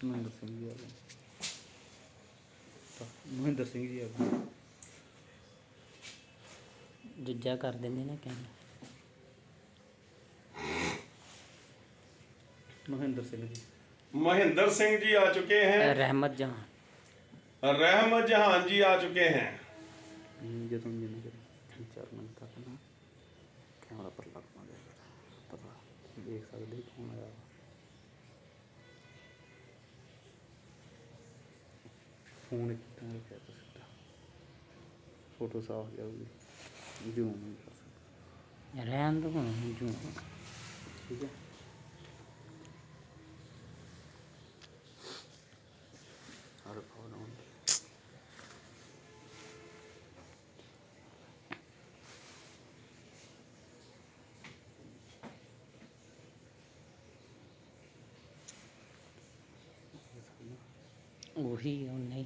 महेंद्र सिंह जी आ गए। महेंद्र सिंह जी आ गए। दूजा कर देंगे ना कहना। महेंद्र सिंह जी। महेंद्र सिंह जी आ चुके हैं। रहमत जहां। रहमत जहां जी आ चुके हैं। जो तुम जिन्हें 3-4 मिनट तक ना कैमरा पर लगना जाएगा, पता देख सकते कौन आया। फोन इतना क्या कर सकता, फोटो साफ जाऊगी, जूम नहीं कर सकता। रहन दो जूम। ठीक है। और फोन वही नहीं।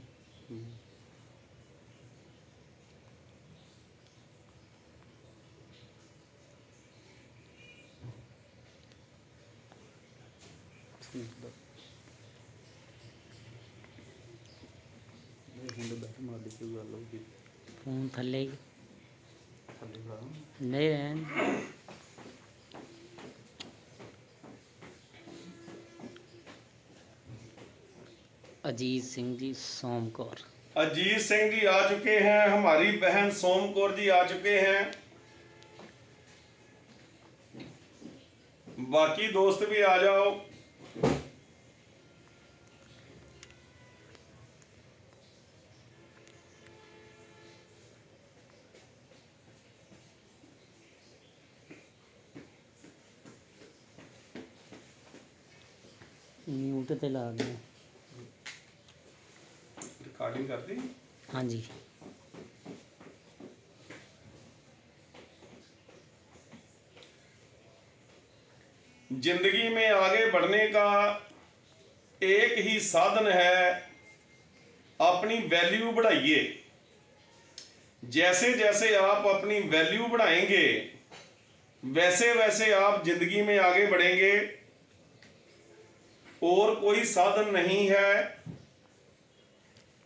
फोन थले नहीं रहन। अजीत सिंह जी सोमकौर। अजीत सिंह जी आ चुके हैं। हमारी बहन सोमकौर जी आ चुके हैं। बाकी दोस्त भी आ जाओ। म्यूट ते ला दें। रिकॉर्डिंग कर दी। हाँ जी। जिंदगी में आगे बढ़ने का एक ही साधन है, अपनी वैल्यू बढ़ाइए। जैसे जैसे आप अपनी वैल्यू बढ़ाएंगे वैसे वैसे आप जिंदगी में आगे बढ़ेंगे। और कोई साधन नहीं है।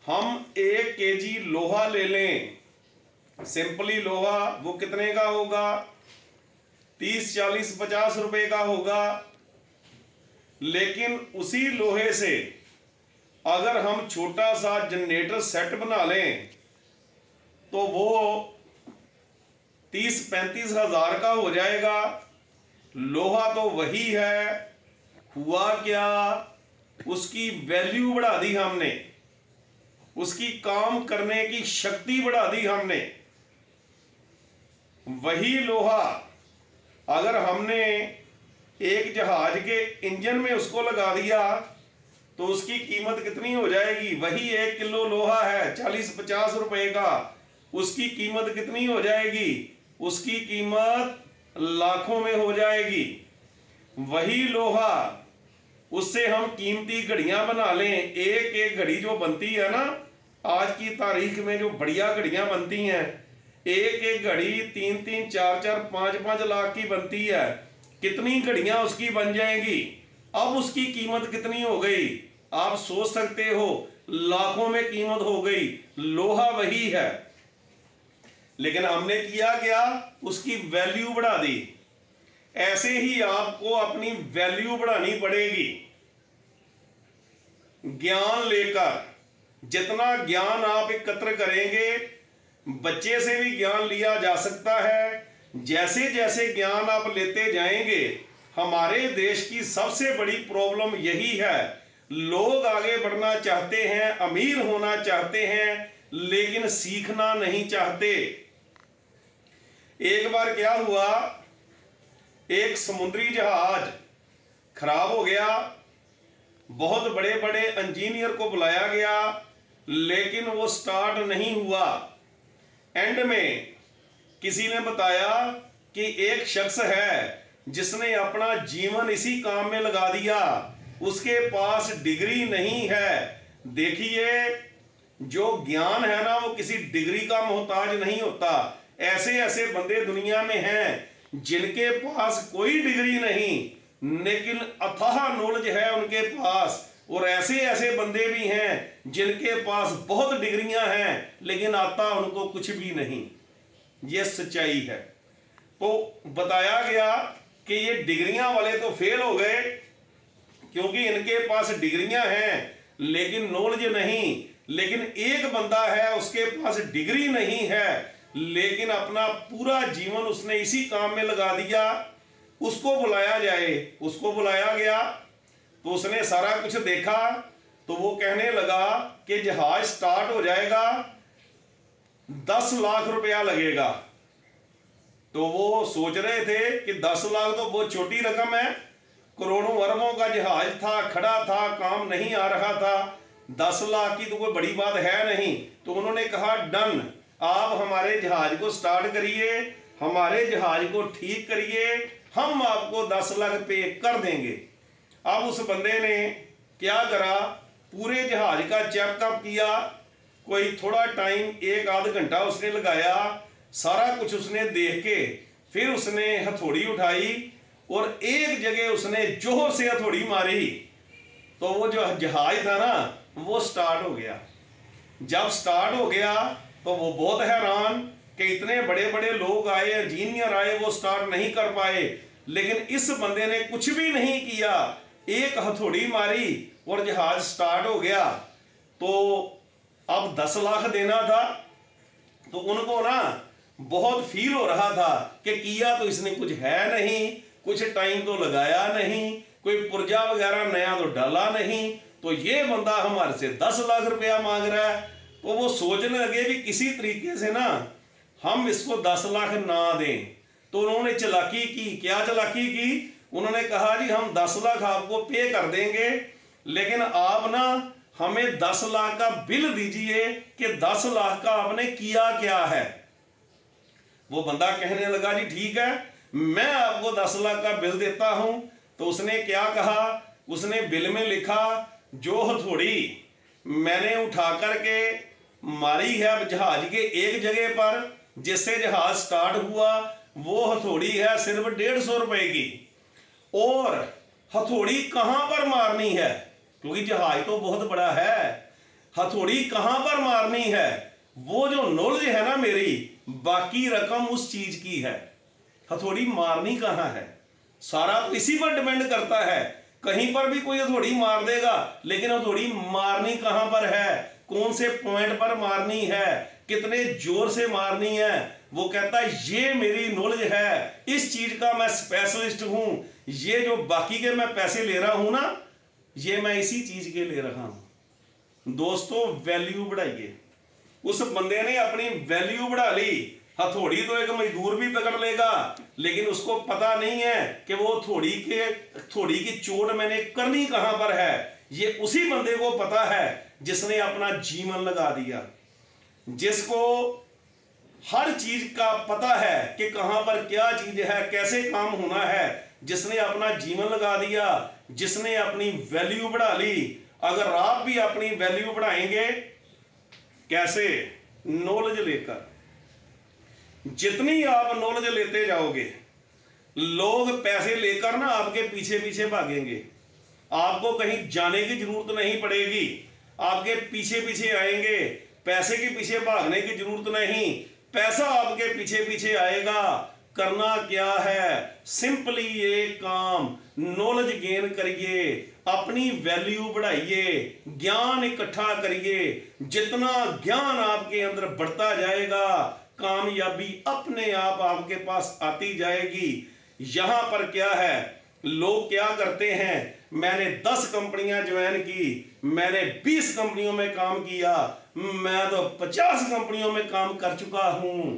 हम 1 केजी लोहा ले लें, सिंपली लोहा, वो कितने का होगा? 30, 40, 50 रुपए का होगा। लेकिन उसी लोहे से अगर हम छोटा सा जनरेटर सेट बना लें तो वो 30-35 हजार का हो जाएगा। लोहा तो वही है। हुआ क्या? उसकी वैल्यू बढ़ा दी हमने, उसकी काम करने की शक्ति बढ़ा दी हमने। वही लोहा अगर हमने एक जहाज के इंजन में उसको लगा दिया तो उसकी कीमत कितनी हो जाएगी? वही 1 किलो लोहा है 40-50 रुपए का, उसकी कीमत कितनी हो जाएगी? उसकी कीमत लाखों में हो जाएगी। वही लोहा, उससे हम कीमती घड़ियां बना लें। एक एक घड़ी जो बनती है ना, आज की तारीख में जो बढ़िया घड़ियां बनती हैं, एक एक घड़ी 3-3, 4-4, 5-5 लाख की बनती है। कितनी घड़ियां उसकी बन जाएंगी? अब उसकी कीमत कितनी हो गई? आप सोच सकते हो, लाखों में कीमत हो गई। लोहा वही है, लेकिन हमने किया क्या? उसकी वैल्यू बढ़ा दी। ऐसे ही आपको अपनी वैल्यू बढ़ानी पड़ेगी। ज्ञान लेकर, जितना ज्ञान आप एकत्र करेंगे, बच्चे से भी ज्ञान लिया जा सकता है। जैसे जैसे ज्ञान आप लेते जाएंगे, हमारे देश की सबसे बड़ी प्रॉब्लम यही है, लोग आगे बढ़ना चाहते हैं, अमीर होना चाहते हैं, लेकिन सीखना नहीं चाहते। एक बार क्या हुआ, एक समुद्री जहाज खराब हो गया। बहुत बड़े बड़े इंजीनियर को बुलाया गया, लेकिन वो स्टार्ट नहीं हुआ। एंड में किसी ने बताया कि एक शख्स है जिसने अपना जीवन इसी काम में लगा दिया, उसके पास डिग्री नहीं है। देखिए, जो ज्ञान है ना, वो किसी डिग्री का मोहताज नहीं होता। ऐसे ऐसे बंदे दुनिया में हैं जिनके पास कोई डिग्री नहीं, लेकिन अथाह नॉलेज है उनके पास। और ऐसे ऐसे बंदे भी हैं जिनके पास बहुत डिग्रियां हैं लेकिन आता उनको कुछ भी नहीं। ये सच्चाई है। तो बताया गया कि ये डिग्रियां वाले तो फेल हो गए क्योंकि इनके पास डिग्रियां हैं लेकिन नॉलेज नहीं। लेकिन एक बंदा है उसके पास डिग्री नहीं है लेकिन अपना पूरा जीवन उसने इसी काम में लगा दिया। उसको बुलाया जाए, उसको बुलाया गया तो उसने सारा कुछ देखा तो वो कहने लगा कि जहाज स्टार्ट हो जाएगा, 10 लाख रुपया लगेगा। तो वो सोच रहे थे कि 10 लाख तो बहुत छोटी रकम है, करोड़ों अरबों का जहाज था, खड़ा था, काम नहीं आ रहा था, 10 लाख की तो कोई बड़ी बात है नहीं। तो उन्होंने कहा डन, आप हमारे जहाज को स्टार्ट करिए, हमारे जहाज को ठीक करिए, हम आपको 10 लाख पे कर देंगे। अब उस बंदे ने क्या करा, पूरे जहाज का चेकअप किया, कोई थोड़ा टाइम 1 आध घंटा उसने लगाया, सारा कुछ उसने देख के फिर उसने हथौड़ी उठाई और एक जगह उसने जोर से हथौड़ी मारी तो वो जो जहाज था ना वो स्टार्ट हो गया। जब स्टार्ट हो गया तो वो बहुत हैरान कि इतने बड़े बड़े लोग आए, इंजीनियर आए, वो स्टार्ट नहीं कर पाए। लेकिन इस बंदे ने कुछ भी नहीं किया, एक हथौड़ी मारी और जहाज स्टार्ट हो गया। तो अब 10 लाख देना था तो उनको ना बहुत फील हो रहा था कि किया तो इसने कुछ है नहीं, कुछ टाइम तो लगाया नहीं, कोई पुर्जा वगैरह नया तो डाला नहीं, तो ये बंदा हमारे से 10 लाख रुपया मांग रहा है। तो वो सोचने लगे भी किसी तरीके से ना हम इसको 10 लाख ना दें। तो उन्होंने चालाकी की। क्या चालाकी की? उन्होंने कहा जी हम 10 लाख आपको पे कर देंगे लेकिन आप ना हमें 10 लाख का बिल दीजिए कि 10 लाख का आपने किया क्या है। वो बंदा कहने लगा जी ठीक है, मैं आपको 10 लाख का बिल देता हूं। तो उसने क्या कहा, उसने बिल में लिखा जो हथौड़ी मैंने उठा करके मारी है जहाज के एक जगह पर जिससे जहाज स्टार्ट हुआ, वो हथौड़ी है सिर्फ 150 रुपए की। और हथौड़ी कहां पर मारनी है, क्योंकि जहाज तो बहुत बड़ा है, हथौड़ी कहां पर मारनी है, वो जो नॉलेज है ना मेरी, बाकी रकम उस चीज की है, हथौड़ी मारनी कहां है, सारा तो इसी पर डिपेंड करता है। कहीं पर भी कोई हथौड़ी मार देगा लेकिन हथौड़ी मारनी कहां पर है, कौन से पॉइंट पर मारनी है, कितने जोर से मारनी है। वो कहता है ये मेरी नॉलेज है, इस चीज का मैं स्पेशलिस्ट हूं, ये जो बाकी के मैं पैसे ले रहा हूं ना, ये मैं इसी चीज के ले रहा हूं। दोस्तों वैल्यू बढ़ाइए। उस बंदे ने अपनी वैल्यू बढ़ा ली। हथौड़ी तो एक मजदूर भी पकड़ लेगा लेकिन उसको पता नहीं है कि वो थोड़ी की चोट मैंने करनी कहां पर है। ये उसी बंदे को पता है जिसने अपना जीवन लगा दिया, जिसको हर चीज का पता है कि कहां पर क्या चीज है, कैसे काम होना है, जिसने अपना जीवन लगा दिया, जिसने अपनी वैल्यू बढ़ा ली। अगर आप भी अपनी वैल्यू बढ़ाएंगे, कैसे? नॉलेज लेकर। जितनी आप नॉलेज लेते जाओगे, लोग पैसे लेकर ना आपके पीछे पीछे भागेंगे, आपको कहीं जाने की जरूरत नहीं पड़ेगी, आपके पीछे पीछे आएंगे, पैसे के पीछे भागने की जरूरत नहीं, पैसा आपके पीछे पीछे आएगा। करना क्या है? सिंपली ये काम, नॉलेज गेन करिए, अपनी वैल्यू बढ़ाइए, ज्ञान इकट्ठा करिए। जितना ज्ञान आपके अंदर बढ़ता जाएगा, कामयाबी अपने आप आपके पास आती जाएगी। यहां पर क्या है, लोग क्या करते हैं, मैंने 10 कंपनियां ज्वाइन की, मैंने 20 कंपनियों में काम किया, मैं तो 50 कंपनियों में काम कर चुका हूं।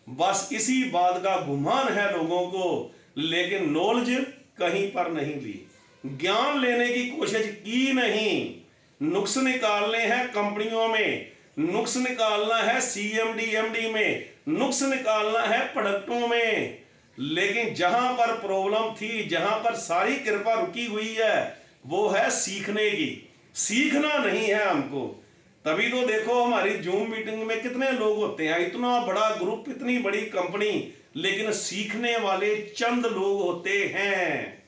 बस इसी बात का गुमान है लोगों को, लेकिन नॉलेज कहीं पर नहीं ली, ज्ञान लेने की कोशिश की नहीं। नुक्स निकालने हैं कंपनियों में, नुक्स निकालना है CMD MD में, नुक्स निकालना है प्रोडक्टों में। लेकिन जहां पर प्रॉब्लम थी, जहां पर सारी कृपा रुकी हुई है, वो है सीखने की। सीखना नहीं है हमको। तभी तो देखो हमारी जूम मीटिंग में कितने लोग होते हैं, इतना बड़ा ग्रुप, इतनी बड़ी कंपनी, लेकिन सीखने वाले चंद लोग होते हैं।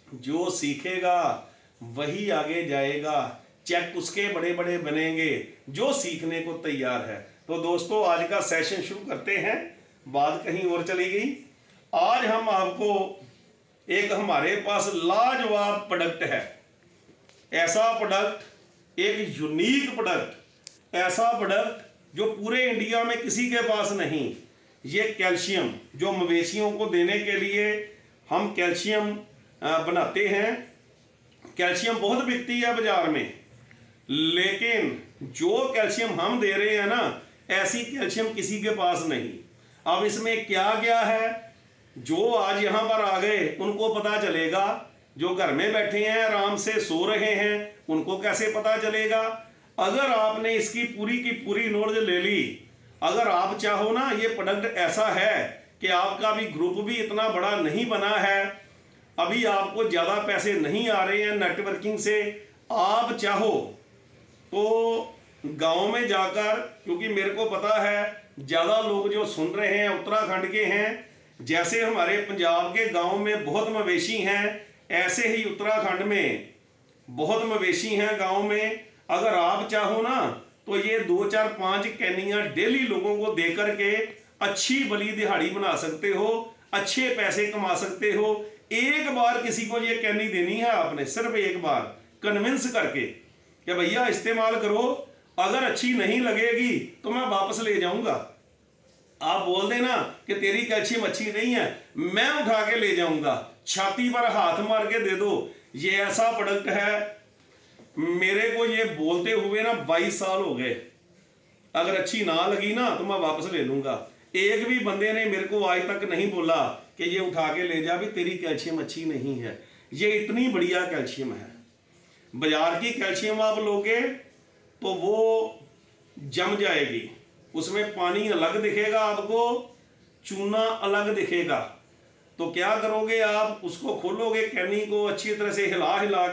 जो सीखेगा वही आगे जाएगा। चेक उसके बड़े बड़े बनेंगे जो सीखने को तैयार है। तो दोस्तों आज का सेशन शुरू करते हैं, बात कहीं और चली गई। आज हम आपको एक हमारे पास लाजवाब प्रोडक्ट है, ऐसा प्रोडक्ट, एक यूनिक प्रोडक्ट, ऐसा प्रोडक्ट जो पूरे इंडिया में किसी के पास नहीं। ये कैल्शियम जो मवेशियों को देने के लिए हम कैल्शियम बनाते हैं। कैल्शियम बहुत बिकती है बाजार में, लेकिन जो कैल्शियम हम दे रहे हैं ना, ऐसी कैल्शियम किसी के पास नहीं। अब इसमें क्या क्या है, जो आज यहाँ पर आ गए उनको पता चलेगा। जो घर में बैठे हैं आराम से सो रहे हैं उनको कैसे पता चलेगा। अगर आपने इसकी पूरी की पूरी नॉलेज ले ली, अगर आप चाहो ना, ये प्रोडक्ट ऐसा है कि आपका भी ग्रुप भी इतना बड़ा नहीं बना है, अभी आपको ज़्यादा पैसे नहीं आ रहे हैं नेटवर्किंग से, आप चाहो तो गांव में जाकर, क्योंकि मेरे को पता है ज़्यादा लोग जो सुन रहे हैं उत्तराखंड के हैं, जैसे हमारे पंजाब के गांव में बहुत मवेशी हैं, ऐसे ही उत्तराखंड में बहुत मवेशी हैं गांव में। अगर आप चाहो ना तो ये 2 4 5 कैनियाँ डेली लोगों को दे करके अच्छी बली दिहाड़ी बना सकते हो, अच्छे पैसे कमा सकते हो। एक बार किसी को ये कैनी देनी है आपने, सिर्फ एक बार कन्विंस करके कि भैया इस्तेमाल करो, अगर अच्छी नहीं लगेगी तो मैं वापस ले जाऊंगा। आप बोल देना कि तेरी कैल्शियम अच्छी नहीं है, मैं उठा के ले जाऊंगा, छाती पर हाथ मार के दे दो। ये ऐसा प्रोडक्ट है, मेरे को ये बोलते हुए ना 22 साल हो गए। अगर अच्छी ना लगी ना तो मैं वापस ले लूंगा। एक भी बंदे ने मेरे को आज तक नहीं बोला कि ये उठा के ले जा भी तेरी कैल्शियम अच्छी नहीं है। ये इतनी बढ़िया कैल्शियम है। बाजार की कैल्शियम आप लोगे तो वो जम जाएगी, उसमें पानी अलग दिखेगा आपको, चूना अलग दिखेगा। तो क्या करोगे आप, उसको खोलोगे कैनी को अच्छी तरह से हिला हिला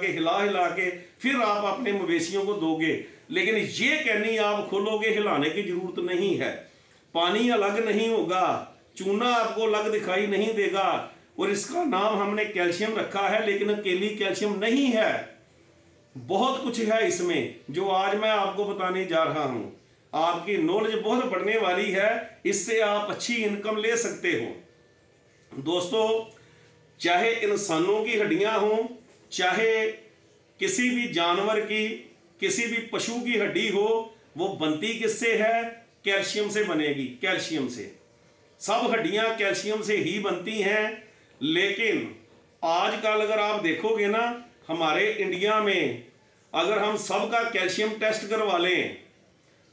के फिर आप अपने मवेशियों को दोगे। लेकिन ये कैनी आप खोलोगे, हिलाने की जरूरत नहीं है, पानी अलग नहीं होगा, चूना आपको अलग दिखाई नहीं देगा। और इसका नाम हमने कैल्शियम रखा है, लेकिन अकेली कैल्शियम नहीं है, बहुत कुछ है इसमें जो आज मैं आपको बताने जा रहा हूं। आपकी नॉलेज बहुत बढ़ने वाली है, इससे आप अच्छी इनकम ले सकते हो। दोस्तों, चाहे इंसानों की हड्डियां हों, चाहे किसी भी जानवर की, किसी भी पशु की हड्डी हो, वो बनती किससे है? कैल्शियम से बनेगी, कैल्शियम से। सब हड्डियां कैल्शियम से ही बनती हैं। लेकिन आजकल अगर आप देखोगे ना, हमारे इंडिया में अगर हम सबका कैल्शियम टेस्ट करवा लें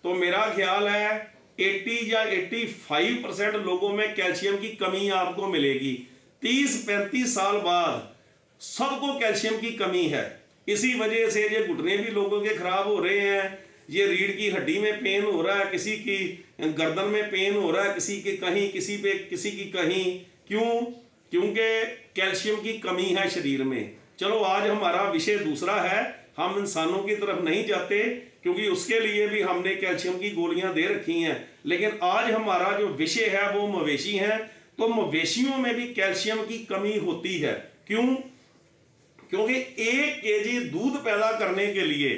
तो मेरा ख्याल है 80 या 85% लोगों में कैल्शियम की कमी आपको मिलेगी। 30-35 साल बाद सबको कैल्शियम की कमी है। इसी वजह से ये घुटने भी लोगों के खराब हो रहे हैं, ये रीढ़ की हड्डी में पेन हो रहा है, किसी की गर्दन में पेन हो रहा है, किसी के कहीं, किसी पे किसी की कहीं। क्यों? क्योंकि कैल्शियम की कमी है शरीर में। चलो आज हमारा विषय दूसरा है, हम इंसानों की तरफ नहीं जाते क्योंकि उसके लिए भी हमने कैल्शियम की गोलियां दे रखी हैं। लेकिन आज हमारा जो विषय है वो मवेशी है। तो मवेशियों में भी कैल्शियम की कमी होती है। क्यों? क्योंकि 1 kg दूध पैदा करने के लिए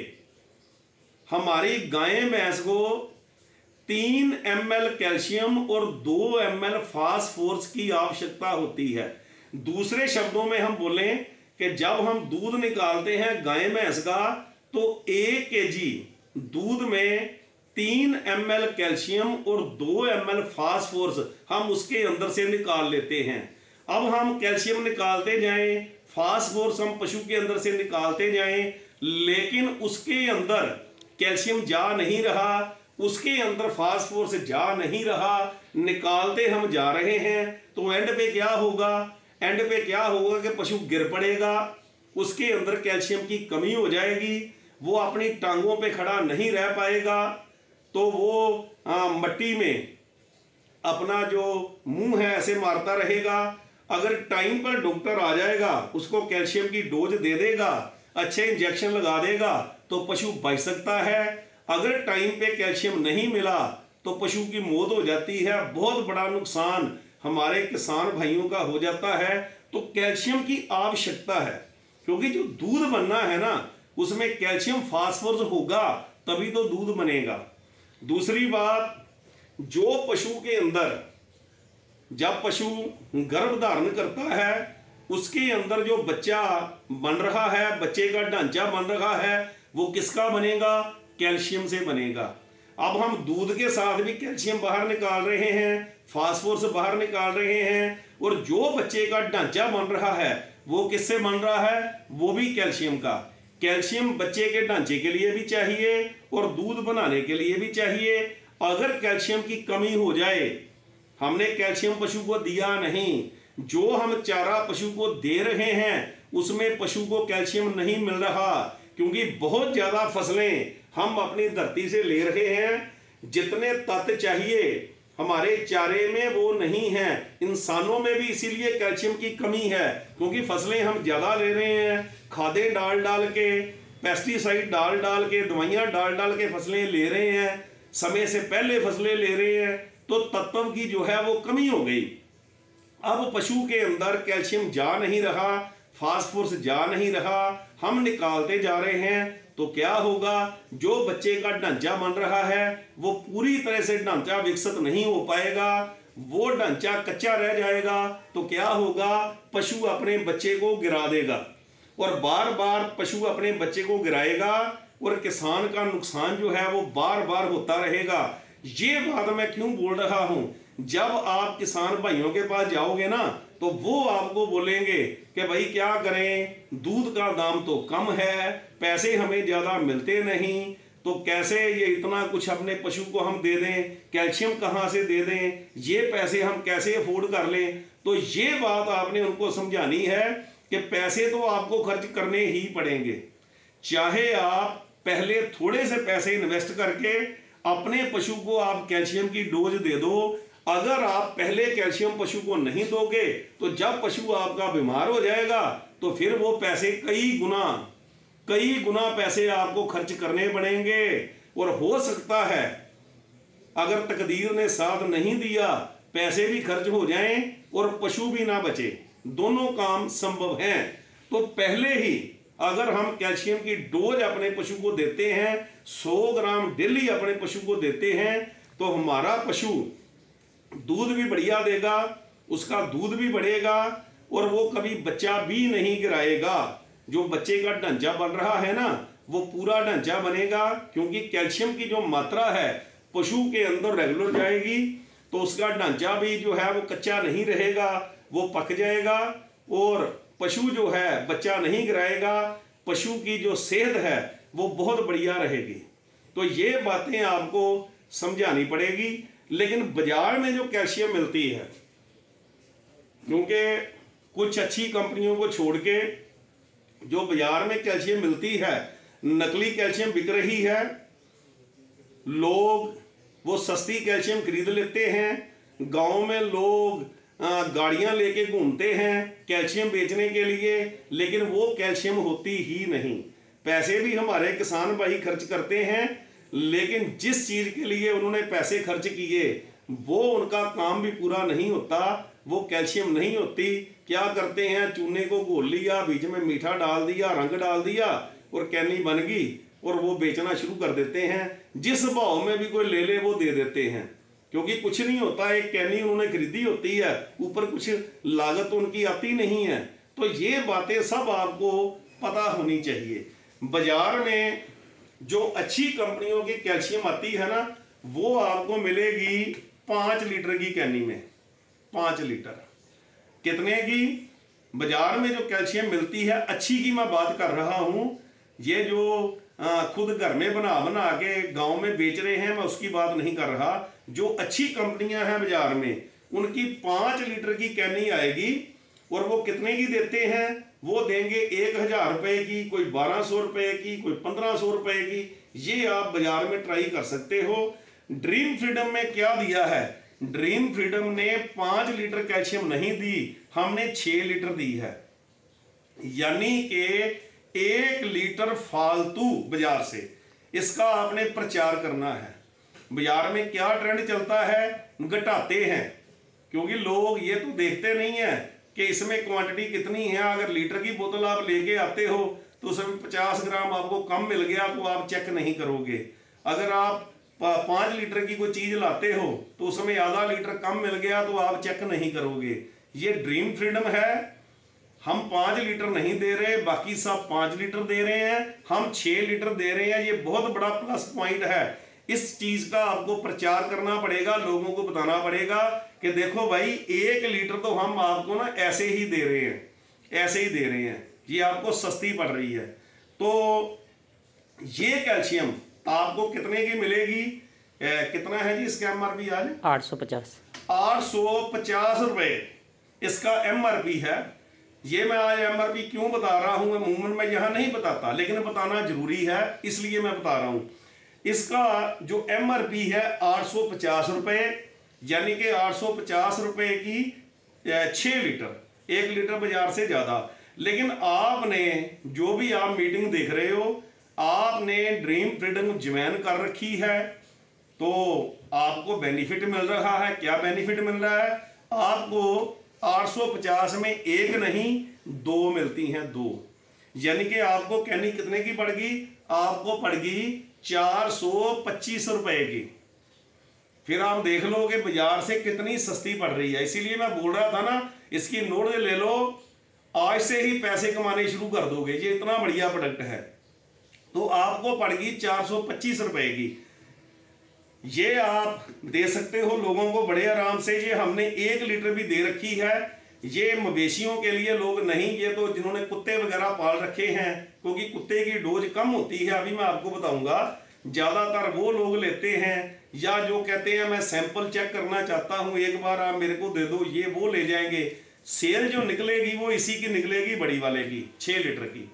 हमारी गाय भैंस को 3 ml कैल्शियम और 2 ml फास्फोरस की आवश्यकता होती है। दूसरे शब्दों में हम बोलें कि जब हम दूध निकालते हैं गाय भैंस का, तो 1 kg दूध में 3 ml कैल्शियम और 2 ml फास्फोरस हम उसके अंदर से निकाल लेते हैं। अब हम कैल्शियम निकालते जाएं, फास्फोरस हम पशु के अंदर से निकालते जाएं, लेकिन उसके अंदर कैल्शियम जा नहीं रहा, उसके अंदर फास्फोरस जा नहीं रहा, निकालते हम जा रहे हैं। तो एंड पे क्या होगा? एंड पे क्या होगा कि पशु गिर पड़ेगा, उसके अंदर कैल्शियम की कमी हो जाएगी, वो अपनी टांगों पे खड़ा नहीं रह पाएगा, तो वो मट्टी में अपना जो मुंह है ऐसे मारता रहेगा। अगर टाइम पर डॉक्टर आ जाएगा, उसको कैल्शियम की डोज दे देगा, अच्छे इंजेक्शन लगा देगा, तो पशु बच सकता है। अगर टाइम पे कैल्शियम नहीं मिला तो पशु की मौत हो जाती है, बहुत बड़ा नुकसान हमारे किसान भाइयों का हो जाता है। तो कैल्शियम की आवश्यकता है, क्योंकि जो दूध बनना है ना उसमें कैल्शियम फास्फोरस होगा तभी तो दूध बनेगा। दूसरी बात, जो पशु के अंदर जब पशु गर्भ धारण करता है उसके अंदर जो बच्चा बन रहा है, बच्चे का ढांचा बन रहा है, वो किसका बनेगा? कैल्शियम से बनेगा। अब हम दूध के साथ भी कैल्शियम बाहर निकाल रहे हैं, फास्फोरस बाहर निकाल रहे हैं, और जो बच्चे का ढांचा बन रहा है वो किससे बन रहा है? वो भी कैल्शियम का। कैल्शियम बच्चे के ढांचे के लिए भी चाहिए और दूध बनाने के लिए भी चाहिए। अगर कैल्शियम की कमी हो जाए, हमने कैल्शियम पशु को दिया नहीं, जो हम चारा पशु को दे रहे हैं उसमें पशु को कैल्शियम नहीं मिल रहा, क्योंकि बहुत ज्यादा फसलें हम अपनी धरती से ले रहे हैं, जितने तत्व चाहिए हमारे चारे में वो नहीं है। इंसानों में भी इसीलिए कैल्शियम की कमी है, क्योंकि फसलें हम ज्यादा ले रहे हैं, खादें डाल डाल के, पेस्टिसाइड डाल डाल के, दवाइयां डाल डाल के फसलें ले रहे हैं, समय से पहले फसलें ले रहे हैं, तो तत्व की जो है वो कमी हो गई। अब पशु के अंदर कैल्शियम जा नहीं रहा, फास्फोरस जा नहीं रहा, हम निकालते जा रहे हैं, तो क्या होगा? जो बच्चे का ढांचा बन रहा है वो पूरी तरह से ढांचा विकसित नहीं हो पाएगा, वो ढांचा कच्चा रह जाएगा। तो क्या होगा? पशु अपने बच्चे को गिरा देगा, और बार बार पशु अपने बच्चे को गिराएगा और किसान का नुकसान जो है वो बार बार होता रहेगा। ये बात मैं क्यों बोल रहा हूं? जब आप किसान भाइयों के पास जाओगे ना तो वो आपको बोलेंगे कि भाई क्या करें, दूध का दाम तो कम है, पैसे हमें ज्यादा मिलते नहीं, तो कैसे ये इतना कुछ अपने पशु को हम दे दें, कैल्शियम कहाँ से दे दें, ये पैसे हम कैसे अफोर्ड कर लें। तो ये बात आपने उनको समझानी है कि पैसे तो आपको खर्च करने ही पड़ेंगे, चाहे आप पहले थोड़े से पैसे इन्वेस्ट करके अपने पशु को आप कैल्शियम की डोज दे दो। अगर आप पहले कैल्शियम पशु को नहीं दोगे तो जब पशु आपका बीमार हो जाएगा तो फिर वो पैसे कई गुना पैसे आपको खर्च करने पड़ेंगे। और हो सकता है अगर तकदीर ने साथ नहीं दिया, पैसे भी खर्च हो जाएं और पशु भी ना बचे, दोनों काम संभव हैं। तो पहले ही अगर हम कैल्शियम की डोज अपने पशु को देते हैं, 100 ग्राम डेली अपने पशु को देते हैं, तो हमारा पशु दूध भी बढ़िया देगा, उसका दूध भी बढ़ेगा और वो कभी बच्चा भी नहीं गिराएगा। जो बच्चे का ढांचा बन रहा है ना वो पूरा ढांचा बनेगा, क्योंकि कैल्शियम की जो मात्रा है पशु के अंदर रेगुलर जाएगी, तो उसका ढांचा भी जो है वो कच्चा नहीं रहेगा, वो पक जाएगा और पशु जो है बच्चा नहीं गिराएगा, पशु की जो सेहत है वो बहुत बढ़िया रहेगी। तो ये बातें आपको समझानी पड़ेगी। लेकिन बाजार में जो कैल्शियम मिलती है, क्योंकि कुछ अच्छी कंपनियों को छोड़ के जो बाजार में कैल्शियम मिलती है, नकली कैल्शियम बिक रही है, लोग वो सस्ती कैल्शियम खरीद लेते हैं। गांव में लोग गाड़ियां लेके घूमते हैं कैल्शियम बेचने के लिए, लेकिन वो कैल्शियम होती ही नहीं। पैसे भी हमारे किसान भाई खर्च करते हैं, लेकिन जिस चीज के लिए उन्होंने पैसे खर्च किए वो उनका काम भी पूरा नहीं होता, वो कैल्शियम नहीं होती। क्या करते हैं? चूने को घोल लिया, बीच में मीठा डाल दिया, रंग डाल दिया और कैनी बन गई और वो बेचना शुरू कर देते हैं। जिस भाव में भी कोई ले ले वो दे देते हैं, क्योंकि कुछ नहीं होता, एक कैनी उन्होंने खरीदी होती है, ऊपर कुछ लागत उनकी आती नहीं है। तो ये बातें सब आपको पता होनी चाहिए। बाजार में जो अच्छी कंपनियों की कैल्शियम आती है ना वो आपको मिलेगी 5 लीटर की कैनी में। 5 लीटर कितने की? बाजार में जो कैल्शियम मिलती है अच्छी की मैं बात कर रहा हूं, ये जो खुद घर में बना के गांव में बेच रहे हैं मैं उसकी बात नहीं कर रहा। जो अच्छी कंपनियां हैं बाजार में उनकी 5 लीटर की कैनी आएगी और वो कितने की देते हैं? वो देंगे 1000 रुपए की, कोई 1200 रुपए की, कोई 1500 रुपए की। ये आप बाजार में ट्राई कर सकते हो। ड्रीम फ्रीडम में क्या दिया है? ड्रीम फ्रीडम ने 5 लीटर कैल्शियम नहीं दी, हमने 6 लीटर दी है, यानी कि 1 लीटर फालतू बाजार से। इसका आपने प्रचार करना है। बाजार में क्या ट्रेंड चलता है? घटाते हैं, क्योंकि लोग ये तो देखते नहीं है कि इसमें क्वांटिटी कितनी है। अगर लीटर की बोतल आप लेके आते हो तो उसमें 50 ग्राम आपको कम मिल गया तो आप चेक नहीं करोगे। अगर आप 5 लीटर की कोई चीज़ लाते हो तो उसमें आधा लीटर कम मिल गया तो आप चेक नहीं करोगे। ये ड्रीम फ्रीडम है, हम 5 लीटर नहीं दे रहे, बाकी सब 5 लीटर दे रहे हैं, हम 6 लीटर दे रहे हैं। ये बहुत बड़ा प्लस पॉइंट है। इस चीज़ का आपको प्रचार करना पड़ेगा, लोगों को बताना पड़ेगा कि देखो भाई 1 लीटर तो हम आपको ना ऐसे ही दे रहे हैं, ऐसे ही दे रहे हैं, ये आपको सस्ती पड़ रही है। तो ये कैल्शियम आपको कितने की मिलेगी, कितना है जी इसका MRP आज? 850 रुपये इसका MRP है। ये मैं आज MRP क्यों बता रहा हूँ, अमूमन मैं यहाँ नहीं बताता, लेकिन बताना जरूरी है इसलिए मैं बता रहा हूँ। इसका जो MRP है 850 रुपये, यानी कि 850 रुपये की 6 लीटर, 1 लीटर बाजार से ज़्यादा। लेकिन आपने जो भी आप मीटिंग देख रहे हो, आपने ड्रीम फ्रीडम ज्वाइन कर रखी है तो आपको बेनिफिट मिल रहा है। क्या बेनिफिट मिल रहा है आपको? 850 में 1 नहीं 2 मिलती हैं, 2, यानी कि आपको कैनी कितने की पड़गी? आपको पड़गी 425 रुपए की। फिर आप देख लो कि बाजार से कितनी सस्ती पड़ रही है। इसीलिए मैं बोल रहा था ना, इसकी नोट ले लो, आज से ही पैसे कमाने शुरू कर दोगे। ये इतना बढ़िया प्रोडक्ट है। तो आपको पड़गी 425 रुपए की। ये आप दे सकते हो लोगों को बड़े आराम से। ये हमने 1 लीटर भी दे रखी है। ये मवेशियों के लिए लोग नहीं, ये तो जिन्होंने कुत्ते वगैरह पाल रखे हैं, क्योंकि कुत्ते की डोज कम होती है, अभी मैं आपको बताऊंगा। ज़्यादातर वो लोग लेते हैं, या जो कहते हैं मैं सैंपल चेक करना चाहता हूँ, एक बार आप मेरे को दे दो, ये वो ले जाएंगे। सेल जो निकलेगी वो इसी की निकलेगी, बड़ी वाले की 6 लीटर की।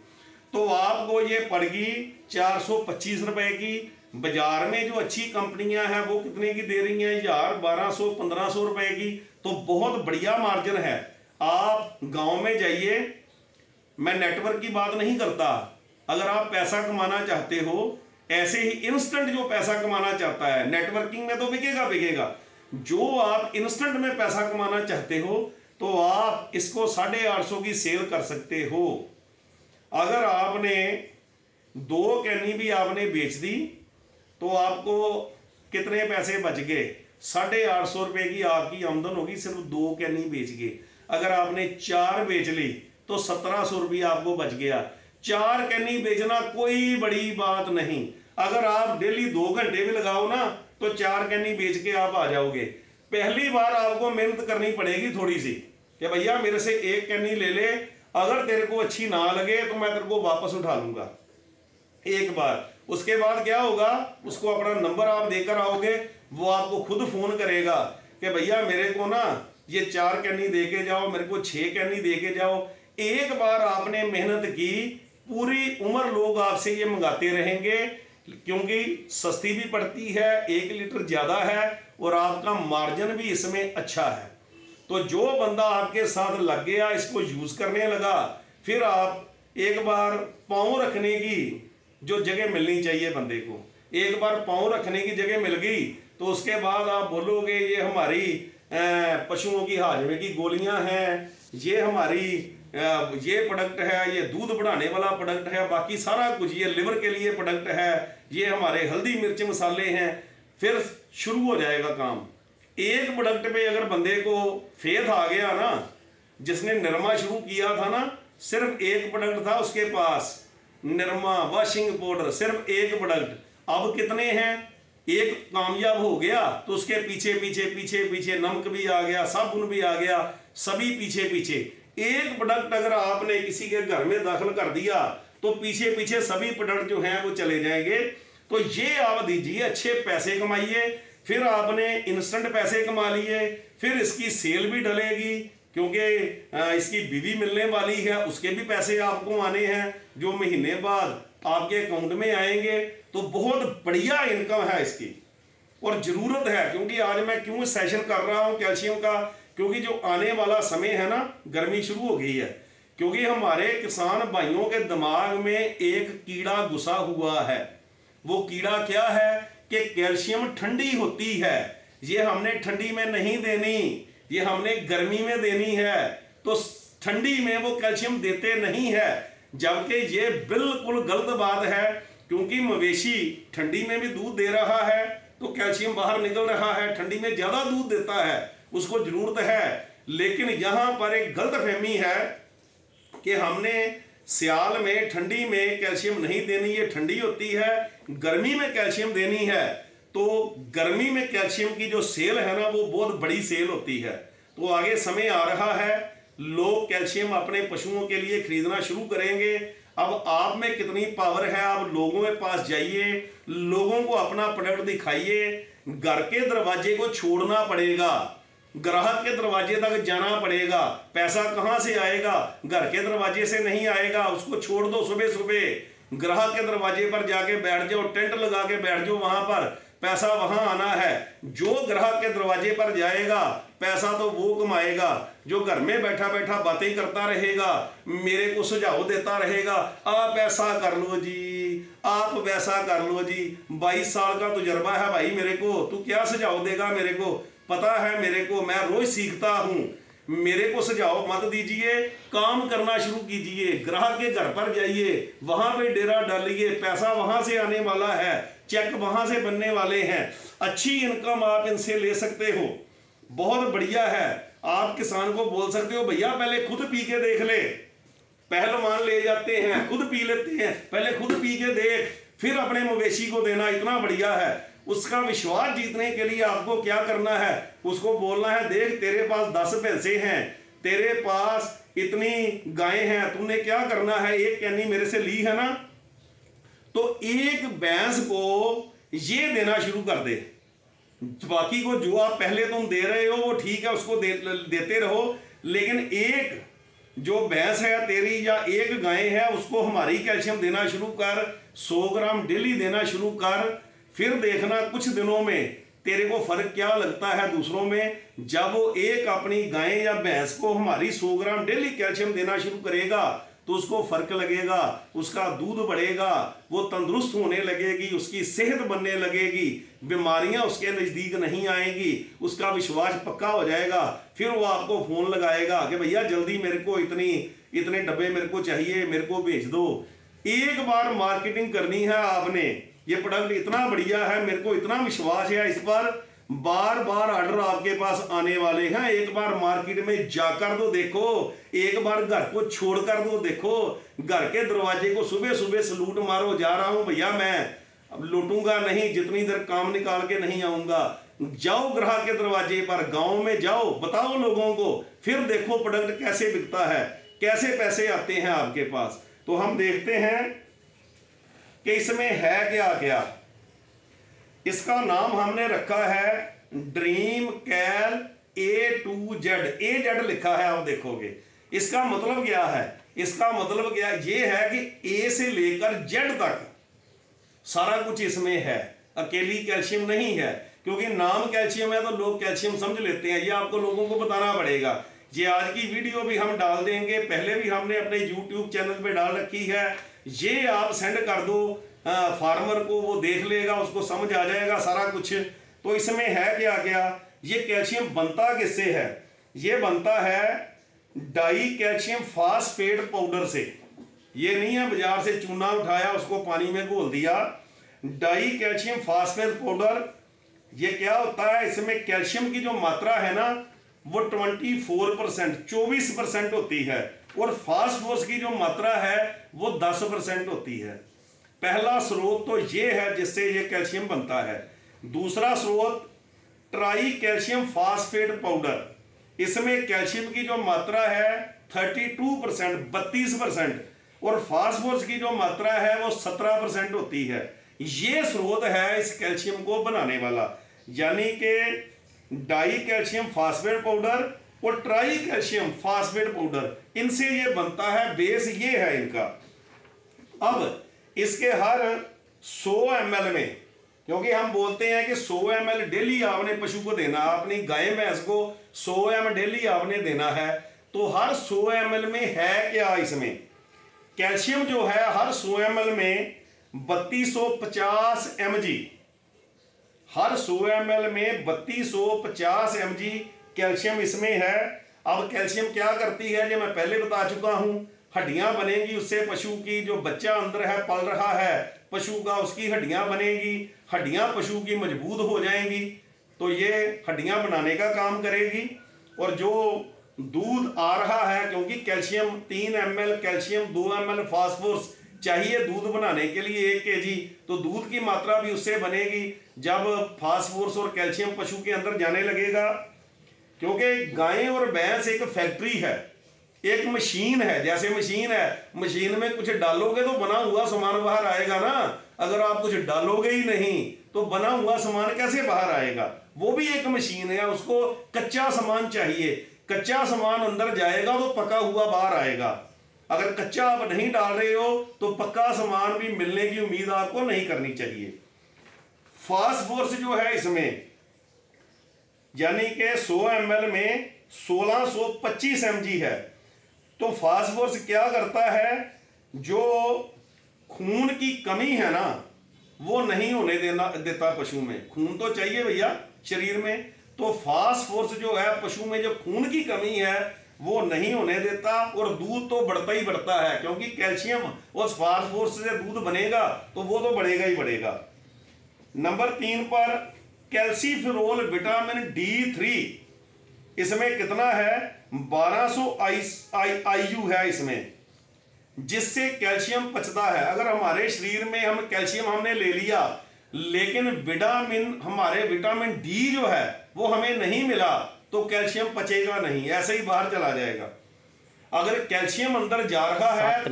तो आपको ये पड़गी 425 रुपए की। बाजार में जो अच्छी कंपनियां हैं वो कितने की दे रही हैं? 1000, 1200, 1500 रुपए की। तो बहुत बढ़िया मार्जिन है। आप गांव में जाइए, मैं नेटवर्क की बात नहीं करता, अगर आप पैसा कमाना चाहते हो, ऐसे ही इंस्टेंट जो पैसा कमाना चाहता है, नेटवर्किंग में तो बिकेगा बिकेगा। जो आप इंस्टेंट में पैसा कमाना चाहते हो तो आप इसको 850 की सेल कर सकते हो। अगर आपने 2 कैनी भी आपने बेच दी तो आपको कितने पैसे बच गए? 850 रुपये की आपकी आमदन होगी, सिर्फ 2 कैनी बेच के। अगर आपने 4 बेच ली तो 1700 रुपया आपको बच गया। 4 कैनी बेचना कोई बड़ी बात नहीं। अगर आप डेली 2 घंटे भी लगाओ ना तो 4 कैनी बेच के आप आ जाओगे। पहली बार आपको मेहनत करनी पड़ेगी थोड़ी सी, कि भैया मेरे से 1 कैनी ले ले, अगर तेरे को अच्छी ना लगे तो मैं तेरे को वापस उठा लूंगा एक बार। उसके बाद क्या होगा, उसको अपना नंबर आप देकर आओगे, वो आपको खुद फोन करेगा कि भैया मेरे को ना ये 4 कैनी दे के जाओ, मेरे को 6 कैनी दे के जाओ। एक बार आपने मेहनत की, पूरी उम्र लोग आपसे ये मंगाते रहेंगे, क्योंकि सस्ती भी पड़ती है, 1 लीटर ज्यादा है और आपका मार्जिन भी इसमें अच्छा है। तो जो बंदा आपके साथ लग गया, इसको यूज करने लगा, फिर आप एक बार पाँव रखने की जो जगह मिलनी चाहिए बंदे को, एक बार पाँव रखने की जगह मिल गई तो उसके बाद आप बोलोगे ये हमारी पशुओं की हाजमे की गोलियां हैं, ये हमारी ये प्रोडक्ट है, ये दूध बढ़ाने वाला प्रोडक्ट है, बाकी सारा कुछ ये लिवर के लिए प्रोडक्ट है, ये हमारे हल्दी मिर्च मसाले हैं। फिर शुरू हो जाएगा काम। एक प्रोडक्ट पे अगर बंदे को फेथ आ गया ना, जिसने निरमा शुरू किया था ना, सिर्फ 1 प्रोडक्ट था उसके पास, निरमा वॉशिंग पाउडर, सिर्फ 1 प्रोडक्ट। अब कितने हैं? 1 कामयाब हो गया तो उसके पीछे पीछे पीछे पीछे नमक भी आ गया, साबुन भी आ गया, सभी पीछे पीछे। 1 प्रोडक्ट अगर आपने किसी के घर में दाखिल कर दिया तो पीछे पीछे सभी प्रोडक्ट जो हैं वो चले जाएंगे। तो ये आप दीजिए, अच्छे पैसे कमाइए, फिर आपने इंस्टेंट पैसे कमा लिए, फिर इसकी सेल भी डलेगी, क्योंकि इसकी बीवी मिलने वाली है, उसके भी पैसे आपको आने हैं जो महीने बाद आपके अकाउंट में आएंगे। तो बहुत बढ़िया इनकम है इसकी और ज़रूरत है। क्योंकि आज मैं क्यों सेशन कर रहा हूँ कैल्शियम का, क्योंकि जो आने वाला समय है ना, गर्मी शुरू हो गई है, क्योंकि हमारे किसान भाइयों के दिमाग में एक कीड़ा घुसा हुआ है। वो कीड़ा क्या है कि कैल्शियम ठंडी होती है, ये हमने ठंडी में नहीं देनी, ये हमने गर्मी में देनी है। तो ठंडी में वो कैल्शियम देते नहीं है, जबकि ये बिल्कुल गलत बात है, क्योंकि मवेशी ठंडी में भी दूध दे रहा है तो कैल्शियम बाहर निकल रहा है, ठंडी में ज़्यादा दूध देता है, उसको ज़रूरत है। लेकिन यहाँ पर एक गलतफहमी है कि हमने सियाल में ठंडी में कैल्शियम नहीं देनी, ये ठंडी होती है, गर्मी में कैल्शियम देनी है। तो गर्मी में कैल्शियम की जो सेल है ना, वो बहुत बड़ी सेल होती है। तो आगे समय आ रहा है, लोग कैल्शियम अपने पशुओं के लिए खरीदना शुरू करेंगे। अब आप में कितनी पावर है, आप लोगों के पास जाइए, लोगों को अपना प्रोडक्ट दिखाइए। घर के दरवाजे को छोड़ना पड़ेगा, ग्राहक के दरवाजे तक जाना पड़ेगा। पैसा कहाँ से आएगा? घर के दरवाजे से नहीं आएगा। उसको छोड़ दो, सुबह सुबह ग्राहक के दरवाजे पर जाके बैठ जाओ, टेंट लगा के बैठ जाओ, वहां पर पैसा वहां आना है। जो ग्राहक के दरवाजे पर जाएगा पैसा तो वो कमाएगा, जो घर में बैठा बैठा बातें करता रहेगा, मेरे को सुझाव देता रहेगा, आप ऐसा कर लो जी, आप वैसा कर लो जी। 22 साल का तजुर्बा है भाई मेरे को, तू क्या सुझाव देगा? मेरे को पता है, मेरे को, मैं रोज सीखता हूं, मेरे को सुझाव मत दीजिए, काम करना शुरू कीजिए। ग्राहक के घर पर जाइए, वहां पे डेरा डालिए, पैसा वहां से आने वाला है, चेक वहां से बनने वाले हैं, अच्छी इनकम आप इनसे ले सकते हो, बहुत बढ़िया है। आप किसान को बोल सकते हो भैया पहले खुद पी के देख ले, पहलवान ले जाते हैं, खुद पी लेते हैं, पहले खुद पी के देख, फिर अपने मवेशी को देना, इतना बढ़िया है। उसका विश्वास जीतने के लिए आपको क्या करना है? उसको बोलना है, देख तेरे पास 10 भैंसे हैं, तेरे पास इतनी गायें हैं, तुमने क्या करना है, एक कैनी मेरे से ली है ना, तो एक भैंस को ये देना शुरू कर दे। बाकी को जो आप पहले तुम दे रहे हो वो ठीक है, उसको देते रहो, लेकिन एक जो भैंस है तेरी या एक गाय है, उसको हमारी कैल्शियम देना शुरू कर, 100 ग्राम डेली देना शुरू कर। फिर देखना कुछ दिनों में तेरे को फर्क क्या लगता है दूसरों में। जब वो एक अपनी गाय या भैंस को हमारी 100 ग्राम डेली कैल्शियम देना शुरू करेगा तो उसको फर्क लगेगा, उसका दूध बढ़ेगा, वो तंदुरुस्त होने लगेगी, उसकी सेहत बनने लगेगी, बीमारियां उसके नज़दीक नहीं आएंगी, उसका विश्वास पक्का हो जाएगा। फिर वो आपको फ़ोन लगाएगा कि भैया जल्दी मेरे को इतने डब्बे मेरे को चाहिए, मेरे को भेज दो। एक बार मार्केटिंग करनी है आपने, ये प्रोडक्ट इतना बढ़िया है, मेरे को इतना विश्वास है इस पर, बार बार ऑर्डर आपके पास आने वाले हैं। एक बार मार्केट में जाकर तो देखो, एक बार घर को छोड़कर तो देखो, घर के दरवाजे को सुबह सुबह सलूट मारो, जा रहा हूं भैया, मैं अब लूटूंगा नहीं, जितनी देर काम निकाल के नहीं आऊंगा। जाओ ग्राहक के दरवाजे पर, गांव में जाओ, बताओ लोगों को, फिर देखो प्रोडक्ट कैसे बिकता है, कैसे पैसे आते हैं आपके पास। तो हम देखते हैं कि इसमें है क्या क्या। इसका नाम हमने रखा है ड्रीम कैल A2Z, AZ लिखा है, आप देखोगे। इसका मतलब क्या है? इसका मतलब क्या ये है कि A से लेकर Z तक सारा कुछ इसमें है, अकेली कैल्शियम नहीं है। क्योंकि नाम कैल्शियम है तो लोग कैल्शियम समझ लेते हैं, ये आपको लोगों को बताना पड़ेगा। ये आज की वीडियो भी हम डाल देंगे, पहले भी हमने अपने YouTube चैनल पे डाल रखी है, ये आप सेंड कर दो फार्मर को, वो देख लेगा, उसको समझ आ जाएगा सारा कुछ। तो इसमें है क्या क्या? ये कैल्शियम बनता किससे है? ये बनता है डाई कैल्शियम फास्फेट पाउडर से। ये नहीं है बाजार से चूना उठाया उसको पानी में घोल दिया। डाई कैल्शियम फास्फेट पाउडर, ये क्या होता है? इसमें कैल्शियम की जो मात्रा है ना वो 24%, 24% होती है, और फास्फोरस की जो मात्रा है वो 10% होती है। पहला स्रोत तो ये है जिससे ये कैल्शियम बनता है। दूसरा स्रोत ट्राई कैल्शियम फास्फेट पाउडर, इसमें कैल्शियम की जो मात्रा है 32%, 32%, और फास्फोरस की जो मात्रा है वो 17% होती है। ये स्रोत है इस कैल्शियम को बनाने वाला, यानी कि डाई कैल्शियम फास्फेट पाउडर और ट्राई कैल्शियम फास्फेट पाउडर, इनसे ये बनता है, बेस ये है इनका। अब इसके हर 100 ml में, क्योंकि हम बोलते हैं कि 100 ml डेली आपने पशु को देना, अपनी गाय भैंस को 100 ml डेली आपने देना है, तो हर 100 ml में है क्या? इसमें कैल्शियम जो है हर 100 ml में 3250 mg, हर 100 ml में 3250 mg कैल्शियम इसमें है। अब कैल्शियम क्या करती है ये मैं पहले बता चुका हूं, हड्डियां बनेंगी उससे, पशु की जो बच्चा अंदर है पल रहा है पशु का, उसकी हड्डियां बनेगी, हड्डियां पशु की मजबूत हो जाएंगी, तो ये हड्डियां बनाने का काम करेगी। और जो दूध आ रहा है, क्योंकि calcium 3 ml calcium 2 ml phosphorus चाहिए दूध बनाने के लिए 1 kg, तो दूध की मात्रा भी उससे बनेगी जब फास्फोरस और कैल्शियम पशु के अंदर जाने लगेगा। क्योंकि गायें और भैंस एक फैक्ट्री है, एक मशीन है, जैसे मशीन है, मशीन में कुछ डालोगे तो बना हुआ सामान बाहर आएगा ना, अगर आप कुछ डालोगे ही नहीं तो बना हुआ सामान कैसे बाहर आएगा। वो भी एक मशीन है, उसको कच्चा सामान चाहिए, कच्चा सामान अंदर जाएगा तो पका हुआ बाहर आएगा। अगर कच्चा आप नहीं डाल रहे हो तो पक्का सामान भी मिलने की उम्मीद आपको नहीं करनी चाहिए। फास्फोरस जो है इसमें यानी कि 100 ml में 1625 mg है। तो फास्फोरस क्या करता है, जो खून की कमी है ना वो नहीं होने देता पशु में। खून तो चाहिए भैया शरीर में, तो फास्फोरस जो है पशु में जो खून की कमी है वो नहीं होने देता, और दूध तो बढ़ता ही बढ़ता है, क्योंकि कैल्शियम और फास्फोरस से दूध बनेगा तो वो तो बढ़ेगा ही बढ़ेगा। नंबर 3 पर कैल्सीफेरोल विटामिन D3, इसमें कितना है 1200 IU है इसमें, जिससे कैल्शियम पचता है। अगर हमारे शरीर में हम कैल्शियम हमने ले लिया लेकिन हमारे विटामिन डी जो है वो हमें नहीं मिला तो कैल्शियम पचेगा नहीं, ऐसे ही बाहर चला जाएगा। अगर कैल्शियम अंदर जा रहा है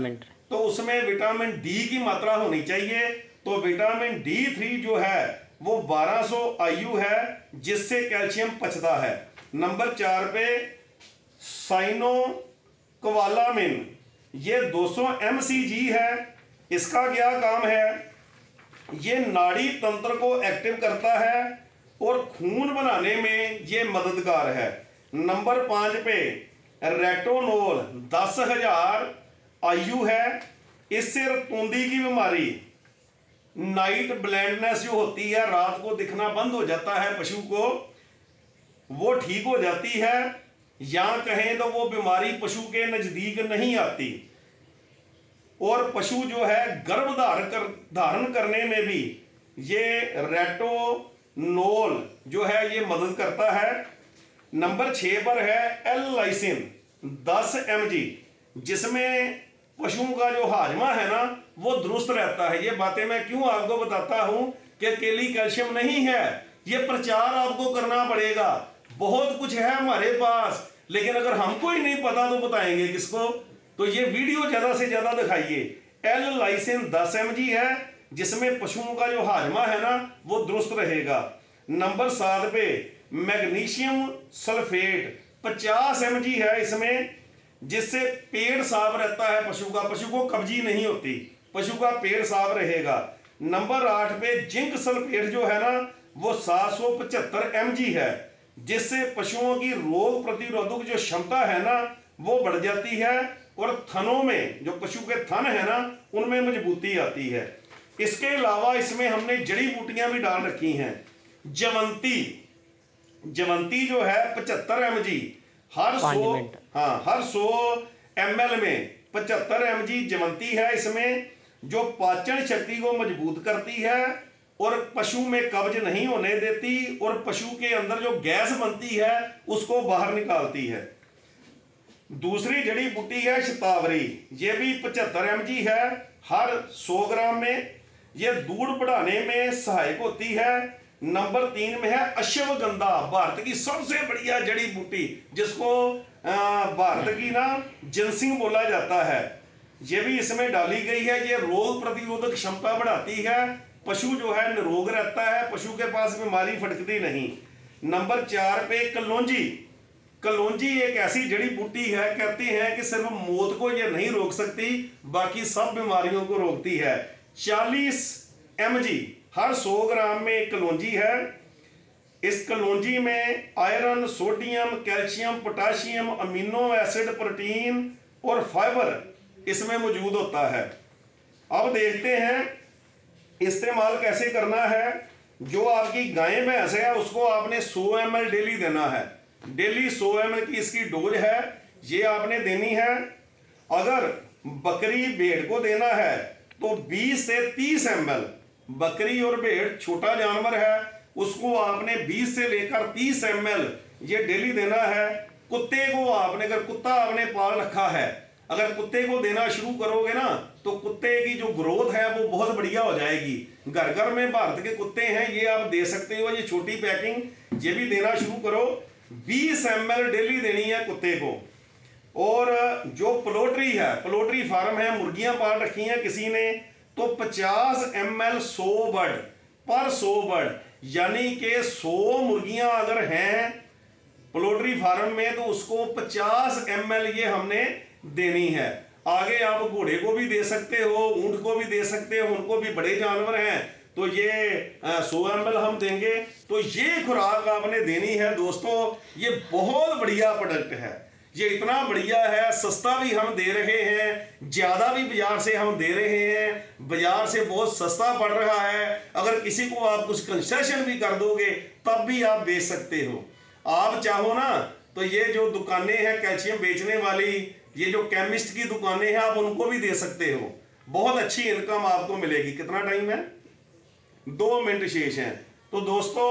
तो उसमें विटामिन डी की मात्रा होनी चाहिए, तो विटामिन D3 जो है वो 1200 IU है, जिससे कैल्शियम पचता है। नंबर 4 पे साइनोकोबालामिन, ये 200 mcg है। इसका क्या काम है, ये नाड़ी तंत्र को एक्टिव करता है और खून बनाने में ये मददगार है। नंबर 5 पे रेटोनोल 10,000 IU है। इससे रतूंदी की बीमारी, नाइट ब्लाइंडनेस जो होती है, रात को दिखना बंद हो जाता है पशु को, वो ठीक हो जाती है, या कहें तो वो बीमारी पशु के नजदीक नहीं आती। और पशु जो है गर्भ धारण करने में भी ये रेटोनोल जो है ये मदद करता है। नंबर 6 पर है एल-लाइसिन 10 mg, जिसमें पशुओं का जो हाजमा है ना वो दुरुस्त रहता है। ये बातें मैं क्यों आपको बताता हूं कि अकेली कैल्शियम नहीं है, ये प्रचार आपको करना पड़ेगा। बहुत कुछ है हमारे पास, लेकिन अगर हमको ही नहीं पता तो बताएंगे किसको। तो ये वीडियो ज्यादा से ज्यादा दिखाइए। एल-लाइसिन 10 mg है, जिसमें पशुओं का जो हाजमा है ना वो दुरुस्त रहेगा। नंबर 7 पे मैग्नीशियम सल्फेट 50 mg है इसमें, जिससे पेट साफ रहता है पशु का, पशु को कब्जी नहीं होती, पशु का पेट साफ रहेगा। नंबर 8 पे जिंक सल्फेट जो है ना वो 775 mg है, जिससे पशुओं की रोग प्रतिरोधक जो क्षमता है ना वो बढ़ जाती है, और थनों में जो पशु के थन है ना उनमें मजबूती आती है। इसके अलावा इसमें हमने जड़ी बूटियां भी डाल रखी हैं। जवंती जो है 75 mg, हर 100 ml में 75 mg जवंती है इसमें, जो पाचन शक्ति को मजबूत करती है और पशु में कब्ज नहीं होने देती, और पशु के अंदर जो गैस बनती है उसको बाहर निकालती है। दूसरी जड़ी बूटी है शतावरी, ये भी 75 mg है हर 100 ग्राम में, ये दूध बढ़ाने में सहायक होती है। नंबर 3 में है अश्वगंधा, भारत की सबसे बढ़िया जड़ी बूटी, जिसको भारत की ना जिनसिंग बोला जाता है, ये भी इसमें डाली गई है। ये रोग प्रतिरोधक क्षमता बढ़ाती है, पशु जो है निरोग रहता है, पशु के पास बीमारी फटकती नहीं। नंबर 4 पे कलौंजी एक ऐसी जड़ी बूटी है, कहते हैं कि सिर्फ मौत को ये नहीं रोक सकती, बाकी सब बीमारियों को रोकती है। 40 mg हर 100 ग्राम में कलौंजी है। इस कलौंजी में iron, sodium, calcium, potassium, amino acid, protein और फाइबर इसमें मौजूद होता है। अब देखते हैं इस्तेमाल कैसे करना है। जो आपकी गाय भैंस है उसको आपने 100 ml डेली देना है। डेली 100 ml की इसकी डोज है, ये आपने देनी है। अगर बकरी भेड़ को देना है तो 20 से 30 ml, बकरी और भेड़ छोटा जानवर है, उसको आपने 20 से लेकर 30 ml ये डेली देना है। कुत्ते को आपने, अगर कुत्ता आपने पाल रखा है, अगर कुत्ते को देना शुरू करोगे ना तो कुत्ते की जो ग्रोथ है वो बहुत बढ़िया हो जाएगी। घर घर में भारत के कुत्ते हैं, ये आप दे सकते हो, ये छोटी पैकिंग ये भी देना शुरू करो। 20 ml डेली देनी है कुत्ते को। और जो पोल्ट्री है, पोल्ट्री फार्म है, मुर्गियां पाल रखी हैं किसी ने, तो 50 ml 100 बर्ड पर 100 बर्ड, यानी कि 100 मुर्गियां अगर हैं पोल्ट्री फार्म में तो उसको 50 ml ये हमने देनी है। आगे आप घोड़े को भी दे सकते हो, ऊंट को भी दे सकते हो, उनको भी बड़े जानवर हैं तो ये 100 ml हम देंगे। तो ये खुराक आपने देनी है दोस्तों। ये बहुत बढ़िया प्रोडक्ट है, ये इतना बढ़िया है, सस्ता भी हम दे रहे हैं, ज्यादा भी बाजार से हम दे रहे हैं, बाजार से बहुत सस्ता पड़ रहा है। अगर किसी को आप कुछ कंसेशन भी कर दोगे तब भी आप बेच सकते हो। आप चाहो ना तो ये जो दुकानें हैं कैल्शियम बेचने वाली, ये जो केमिस्ट की दुकानें हैं, आप उनको भी दे सकते हो। बहुत अच्छी इनकम आपको मिलेगी। कितना टाइम है? 2 मिनट शेष हैं। तो दोस्तों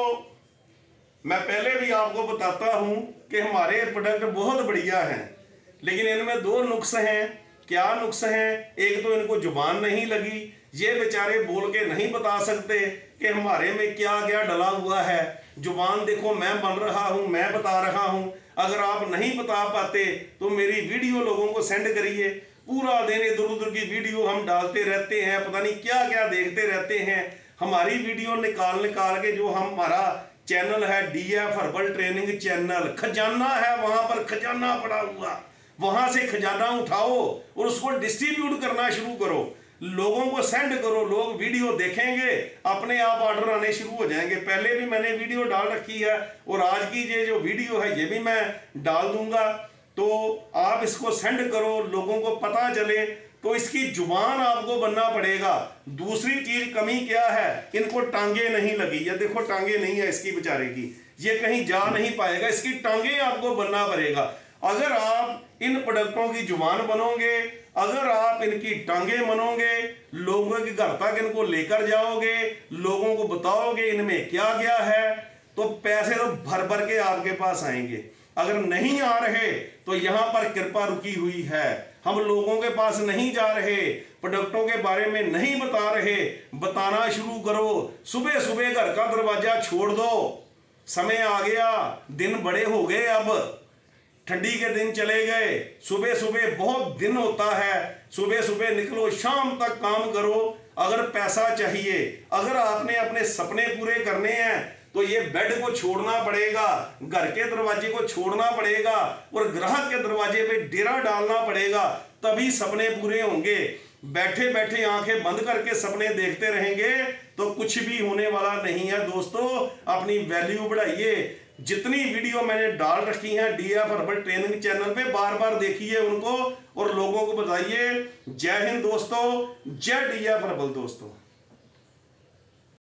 मैं पहले भी आपको बताता हूं कि हमारे प्रोडक्ट बहुत बढ़िया हैं, लेकिन इनमें 2 नुक्स हैं। क्या नुक्स हैं? एक तो इनको जुबान नहीं लगी, ये बेचारे बोल के नहीं बता सकते कि हमारे में क्या क्या डला हुआ है। जुबान देखो मैं बन रहा हूं, मैं बता रहा हूं। अगर आप नहीं बता पाते तो मेरी वीडियो लोगों को सेंड करिए। पूरा दिन इधर उधर की वीडियो हम डालते रहते हैं, पता नहीं क्या क्या देखते रहते हैं। हमारी वीडियो निकाल के जो हमारा चैनल है DF हर्बल ट्रेनिंग चैनल, खजाना है, वहां पर खजाना पड़ा हुआ, वहां से खजाना उठाओ और उसको डिस्ट्रीब्यूट करना शुरू करो, लोगों को सेंड करो। लोग वीडियो देखेंगे, अपने आप ऑर्डर आने शुरू हो जाएंगे। पहले भी मैंने वीडियो डाल रखी है और आज की ये जो वीडियो है ये भी मैं डाल दूंगा। तो आप इसको सेंड करो, लोगों को पता चले। तो इसकी जुबान आपको बनना पड़ेगा। दूसरी चीज कमी क्या है, इनको टांगे नहीं लगी। ये देखो टांगे नहीं है इसकी बेचारे की, ये कहीं जा नहीं पाएगा, इसकी टांगे आपको बनना पड़ेगा। अगर आप इन प्रोडक्टों की जुबान बनोगे, अगर आप इनकी टांगे बनोगे, लोगों के घर तक इनको लेकर जाओगे, लोगों को बताओगे इनमें क्या क्या है, तो पैसे तो भर भर के आपके पास आएंगे। अगर नहीं आ रहे तो यहां पर कृपा रुकी हुई है। हम लोगों के पास नहीं जा रहे, प्रोडक्टों के बारे में नहीं बता रहे, बताना शुरू करो। सुबह सुबह घर का दरवाजा छोड़ दो, समय आ गया, दिन बड़े हो गए, अब ठंडी के दिन चले गए, सुबह सुबह बहुत दिन होता है, सुबह सुबह निकलो, शाम तक काम करो। अगर पैसा चाहिए, अगर आपने अपने सपने पूरे करने हैं तो ये बेड को छोड़ना पड़ेगा, घर के दरवाजे को छोड़ना पड़ेगा और ग्राहक के दरवाजे पे डेरा डालना पड़ेगा, तभी सपने पूरे होंगे। बैठे बैठे आंखें बंद करके सपने देखते रहेंगे तो कुछ भी होने वाला नहीं है। दोस्तों अपनी वैल्यू बढ़ाइए। जितनी वीडियो मैंने डाल रखी हैं DF हर्बल ट्रेनिंग चैनल पे, बार बार देखिए उनको और लोगों को बताइए। जय हिंद दोस्तों, जय DF हर्बल दोस्तों।